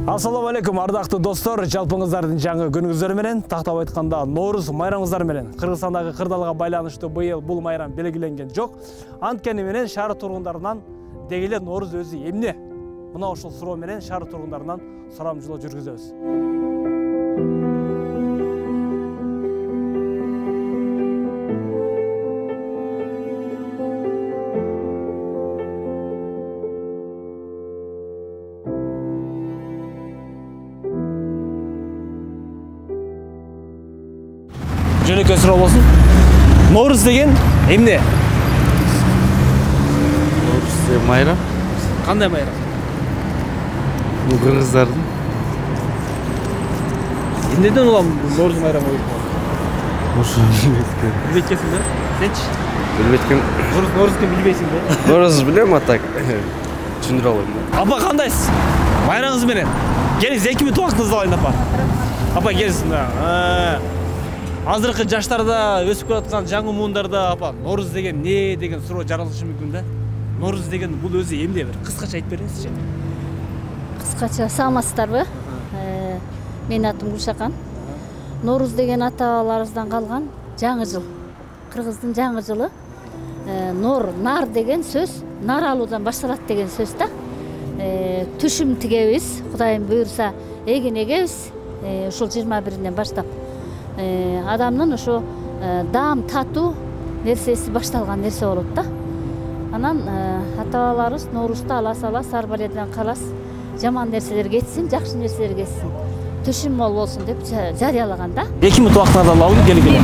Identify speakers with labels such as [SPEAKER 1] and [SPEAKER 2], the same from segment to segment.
[SPEAKER 1] Ассаламу алейкум, ардактуу достор, жалпыңыздардын жаңы күнүңүздөр менен, тактап айтканда Норуз майрамыңыздар менен. Кыргызстандагы кырдаалга байланыштуу быйыл бул майрам белгиленген жок. Анткени менен шаар тургундарынан деги эле Норуз өзү эмне? Мына ушул суроо менен шаар тургундарынан сурамжылоо жүргүзөбүз. Жөнөкөй суроо болсун. Норуз деген эмне?
[SPEAKER 2] Норуз деген майрам.
[SPEAKER 1] Кандай майрам?
[SPEAKER 2] Бул кыргыздардын.
[SPEAKER 1] Эмнеден улам Норуз майрамы болуп?
[SPEAKER 2] Ошо
[SPEAKER 1] Билбейсиң да? Сенчи?
[SPEAKER 2] Билбейм.
[SPEAKER 1] Норузду билбейсиң да?
[SPEAKER 2] Норуз билем, а так түшүндүрө албайм да.
[SPEAKER 1] Апа кандайсыз? Майрамыңыз менен. Келиңиз 2 мүнөт убактыңызды алайын апа. Апа келсин да. Азыркы жаштарда өсүп келаткан жаңы муундарда апа Норуз деген не деген суроо жаралышы мүмкүн да? Норуз деген бул өзү эмне, бир кыскача айтып бересизчи?
[SPEAKER 3] Кыскача саламатсыздарбы? Менин атым Гүлшакан. Норуз деген ата-бабаларыбыздан калган жаңы жыл. Кыргыздын жаңы жылы. Нар деген сөз, нар алуудан башталат деген сөз да. Түшүм тигебиз, Кудайым буйрса, эгин эгебиз. Ушул 21-ден баштап адамдын ошо даам татуу нерсеси башталган нерсе болот да. Анан ата-бабаларыбыз Норузда алас ар бир жерден калас, жаман нерселер кетсин, жакшы нерселер кетсин, түшүм мол болсун деп жарыялаган да.
[SPEAKER 1] 2 мүнөт убактыңызды алалы келген.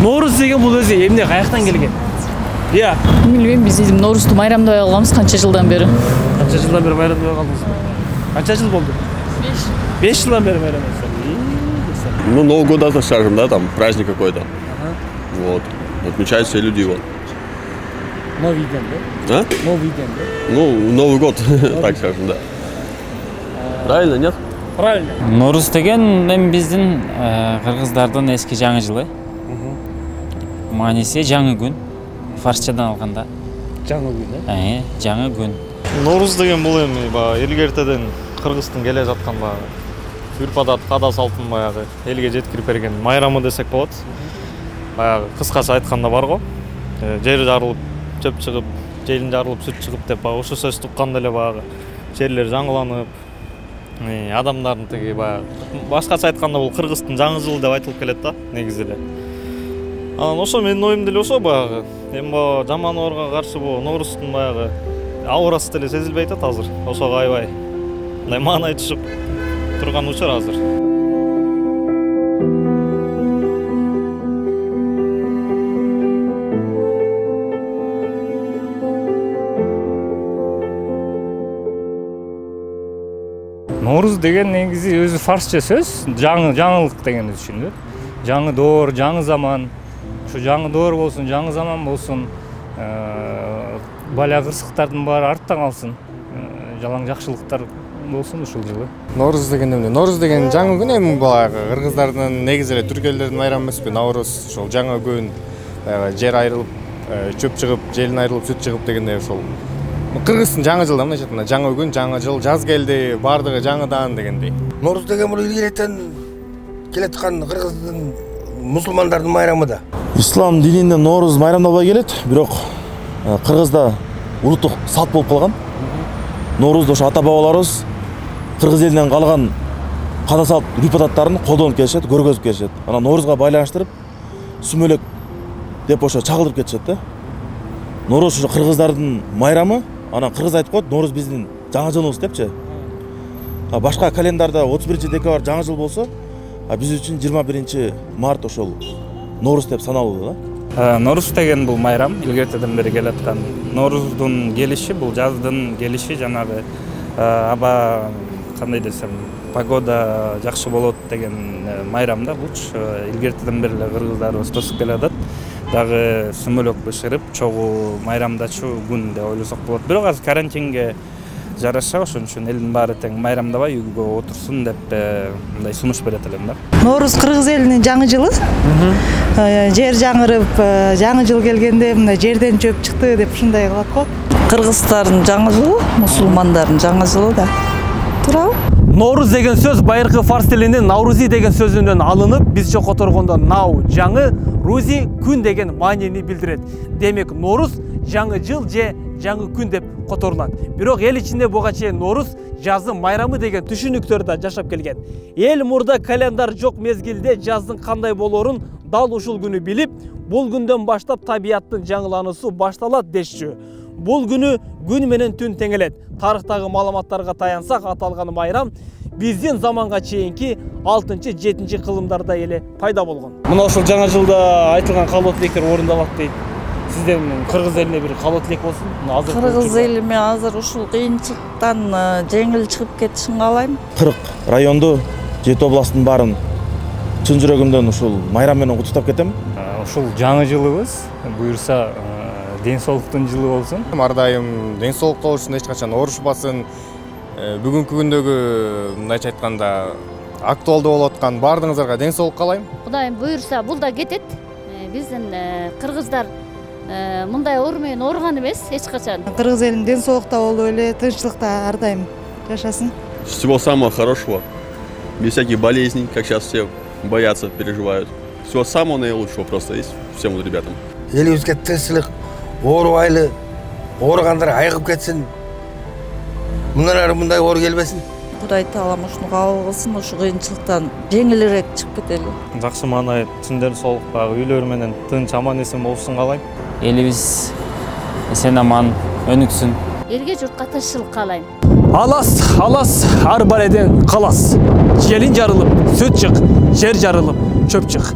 [SPEAKER 1] Норуз деген бул өзү эмне, каяктан келген? Ия.
[SPEAKER 4] Билбейм, биз Норузду майрамдай алганбыз канча жылдан бери.
[SPEAKER 1] Канча жылдан бери майрамдай калдыңыз? Канча жыл болду? 5 жылдан бери майрамдайсыз.
[SPEAKER 5] Ну, Новый год, это, скажем, да, там праздник какой-то. Вот. Отмечают все люди его.
[SPEAKER 1] Новый день, да?
[SPEAKER 5] А?
[SPEAKER 1] Новый день, да?
[SPEAKER 5] Ну, Новый год, так скажем, да. Правильно, нет?
[SPEAKER 1] Правильно.
[SPEAKER 6] Норуз деген эми биздин кыргыздардын эски жаңы жылы. Мааниси жаңы күн. Фарсчадан алганда.
[SPEAKER 1] Жаңы күн, да?
[SPEAKER 6] Жаңы күн.
[SPEAKER 7] Норуз деген бул эми илгертеден Кыргыздын келе жаткан үрп-адат, када салтын баягы элге жеткирип берген майрамы десек болот. Баягы кыскача айтканда бар го. Жер жарылып, чөп чыгып, желин жарылып, сүт чыгып деп ошо сөз тукканда эле баягы жерлер жаңыланып, адамдардын тиги баягы башкача айтканда бул Кыргыздын жаңы жылы деп айтылып келет да, негизи эле. Анан ошо менин оюм деле ошо баягы. Эми жаман оорго каршы Норуздун баягы аурасы деле сезилбей атат азыр. Ошого аябай мындай маанай түшүп турган учур азыр.
[SPEAKER 8] Норуз деген негизи өзү фарсча сөз, жаңылык дегенди түшүнүлөт. Жаңы доор, жаңы заман. Ушу жаңы доор болсун, жаңы заман болсун. Бала кырсыктардын баары артта калсын. Жалаң жакшылыктар болсун ушул жылы.
[SPEAKER 9] Норуз деген эмне? Норуз деген жаңы күн эми баягы кыргыздардын негизи эле түркөлөрдүн майрамы эмеспи? Наурыз ошол жаңы күн, жер айрылып, чөп чыгып, желин айрылып, сүт чыгып дегендей ошол. Кыргыздын жаңы жылы мындайча айтканда жаңы күн, жаңы жыл, жаз келди, бардыгы жаңыдан дегендей.
[SPEAKER 10] Норуз деген бул илгертен келаткан кыргыздын мусулмандардын майрамы да.
[SPEAKER 11] Ислам дининде Норуз майрамдалбай келет, бирок кыргызда улуттук салт болуп калган. Норузду ошо ата-бабаларыбыз кыргыз элинен калган када салт үрп-адаттарын колдонуп келишет, көргөзүп келишет. Анан Норузга байланыштырып сүмөлөк деп ошо чагылдырып кетишет да. Норуз ошо кыргыздардын майрамы, анан кыргыз айтып коет, Норуз биздин жаңы жылыбыз депчи. Башка календарда 31-декабрь жаңы жыл болсо, биз үчүн 21 март ошол Норуз деп саналуу да.
[SPEAKER 8] Норуз деген бул майрам илгертеден бери келаткан. Норуздун келиши бул жаздын келиши, жанагы аба кандай десем, погода жакшы болот деген майрам да. Бул илгертеден бери эле кыргыздарыбыз тосуп келатат. Дагы сүмөлөк бышырып, чогуу майрамдачу күн деп ойлосок болот. Бирок азыр карантинге жараша, ошон үчүн элдин баары тең майрамдабай үйгө отурсун деп мындай сунуш берет элем да.
[SPEAKER 12] Норуз кыргыз элинин жаңы жылы. Жер жаңырып, жаңы жыл келгенде мындай жерден чөп чыкты деп ушундай кылат го.
[SPEAKER 4] Кыргыздардын жаңы жылы, мусулмандардын жаңы жылы да.
[SPEAKER 12] туурабы?
[SPEAKER 1] Норуз деген сөз байыркы фарс тилинин Наврузи деген сөзүнөн алынып, бизче которгондо нау жаңы, рузи күн деген маанини билдирет. Демек Норуз жаңы жыл же жаңы күн деп которулат. Бирок эл ичинде буга чейин Норуз жаздын майрамы деген түшүнүктөрдө жашап келген. Эл мурда календар жок мезгилде жаздын кандай болорун дал ушул күнү билип, бул күндөн баштап табияттын жаңылануусу башталат дешчү. Бул күнү күн менен түн теңелет. Тарыхтагы маалыматтарга таянсак, аталган майрам биздин заманга чейинки 6-7 кылымдарда эле пайда болгон. Мына ушул жаңы жылда айтылган каалоо тилектер орундалат дейт. Сизден кыргыз элине бир каалоо тилек болсун.
[SPEAKER 13] Кыргыз элиме азыр ушул кыйынчылыктан жеңил чыгып кетишин каалайм.
[SPEAKER 11] 40 районду, 7 областтын баарын чын жүрөгүмдөн ушул майрам менен куттуктап кетем.
[SPEAKER 14] Ушул жаңы жылыбыз буюрса ден соолуктун жылы болсун.
[SPEAKER 9] Ар дайым ден соолукта болушун, эч качан оорушпасын. Бүгүнкү күндөгү мындайча айтканда актуалдуу болуп аткан баардыгыңыздарга ден соолук каалайм.
[SPEAKER 3] Кудайым буйрса бул да кетет. Биздин кыргыздар мындай оор менен ооруган эмес эч качан.
[SPEAKER 12] Кыргыз элинин ден соолукта болуп эле, тынччылыкта ар дайым жашасын.
[SPEAKER 5] Всего самого хорошего. Без всяких болезней, как сейчас все боятся, переживают. Всего самого наилучшего просто есть всем вот ребятам.
[SPEAKER 10] Элибизге тынччылык, оорубайлы, ооругандар айыгып кетсин. Мындан ары мындай оор келбесин.
[SPEAKER 13] Кудай таалам ушуну кабыл кылсын, ушу кыйынчылыктан жеңилирээк чыгып кетели.
[SPEAKER 7] Жакшы маанай, түндөн соолукта үйлөр менен тынч аман эсен болушун каалайм.
[SPEAKER 6] Элибиз эсен аман өнүксүн.
[SPEAKER 3] Элге журтка тынччылык каалайм.
[SPEAKER 1] Алас, ар баледен калас. Желин жарылып, сүт чык, жер жарылып, чөп чык.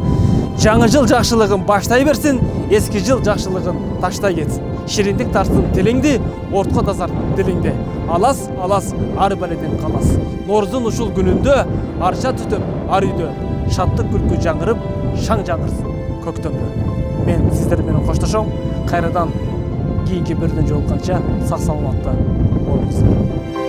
[SPEAKER 1] Жаңы жыл жакшылыгын баштай берсин, эски жыл жакшылыгын таштай кетсин. Шириндик тарсын тилиңди, ортко тазар дилиңди. Алас, ар баледен калас. Норуздун ушул күнүндө арча түтүп, ар үйдө шаттык күлкү жаңырып, шаң жаңырсын көктөмдө. Мен сиздер менен коштошом. Кайрадан кийинки бирден жолукканча сак саламатта болуңуздар.